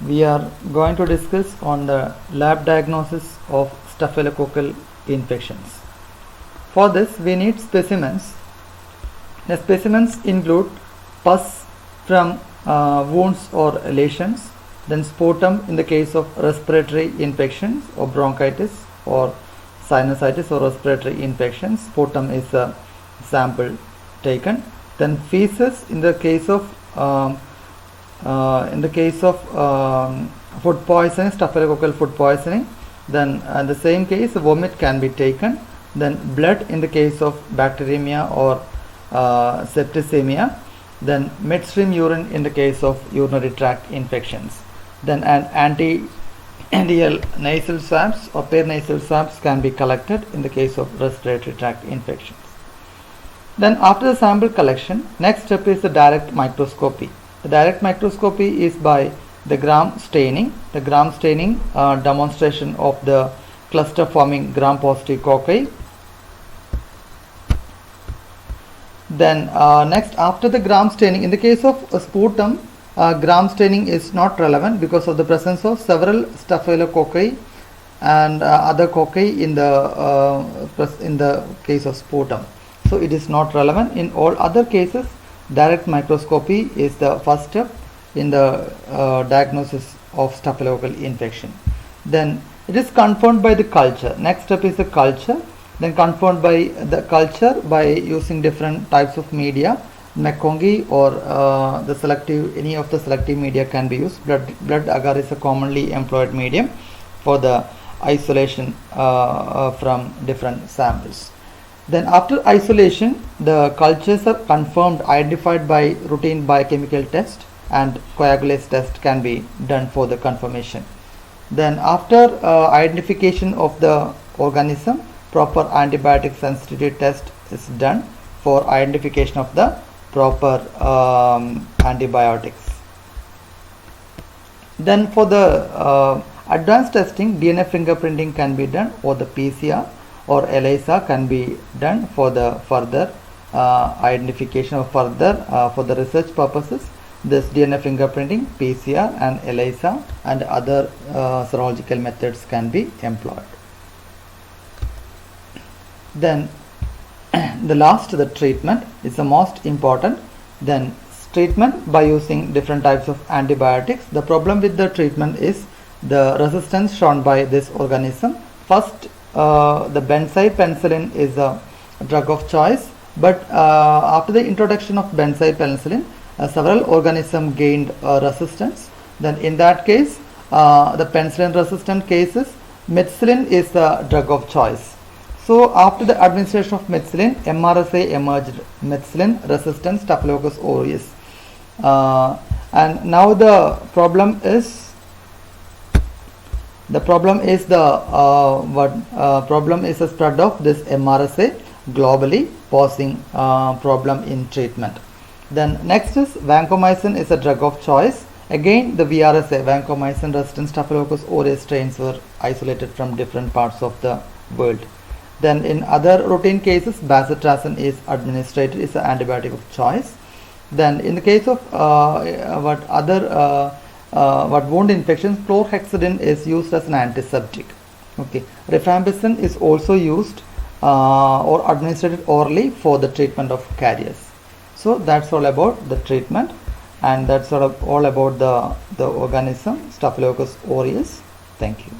we are going to discuss on the lab diagnosis of staphylococcal infections. For this we need specimens. The specimens include pus from wounds or lesions, then sputum in the case of respiratory infections or bronchitis or sinusitis or respiratory infections. Sputum is a sample taken. Then feces in the case of food poisoning, staphylococcal food poisoning. Then in the same case vomit can be taken. Then blood in the case of bacteremia or septicemia. Then midstream urine in the case of urinary tract infections. Then an anti-dial nasal swabs or paranasal swabs can be collected in the case of respiratory tract infections. Then after the sample collection, next step is the direct microscopy. The direct microscopy is by the gram staining. The gram staining demonstration of the cluster forming gram positive cocci. Then next, after the gram staining, in the case of sputum, gram staining is not relevant because of the presence of several staphylococci and other cocci in the case of sputum. So it is not relevant. In all other cases, direct microscopy is the first step in the diagnosis of staphylococcal infection. Then it is confirmed by the culture. Next step is the culture. Then confirmed by the culture by using different types of media. McCongie or any of the selective media can be used. Blood agar is a commonly employed medium for the isolation from different samples. Then after isolation, the cultures are confirmed, identified by routine biochemical test, and coagulase test can be done for the confirmation. Then after identification of the organism, proper antibiotic sensitivity test is done for identification of the proper antibiotics. Then for the advanced testing, DNA fingerprinting can be done, or the PCR or ELISA can be done for the further identification of further for the research purposes. This DNA fingerprinting, PCR and ELISA and other serological methods can be employed. Then the treatment is the most important. Then treatment by using different types of antibiotics. The problem with the treatment is the resistance shown by this organism. First, the benzyl penicillin is a drug of choice, but after the introduction of benzyl penicillin, several organisms gained resistance. Then in that case, the penicillin resistant cases, methicillin is the drug of choice. So after the administration of methicillin, MRSA emerged, methicillin resistant Staphylococcus aureus, and now the problem is the spread of this MRSA globally, posing problem in treatment. Then next is vancomycin is a drug of choice. Again, the VRSA, vancomycin resistant Staphylococcus aureus strains were isolated from different parts of the world. Then in other routine cases, bacitracin is administered, is an antibiotic of choice. Then in the case of wound infections, chlorhexidine is used as an antiseptic. Okay, rifampicin is also used or administered orally for the treatment of caries. So that's all about the treatment, and that's all about the organism Staphylococcus aureus. Thank you.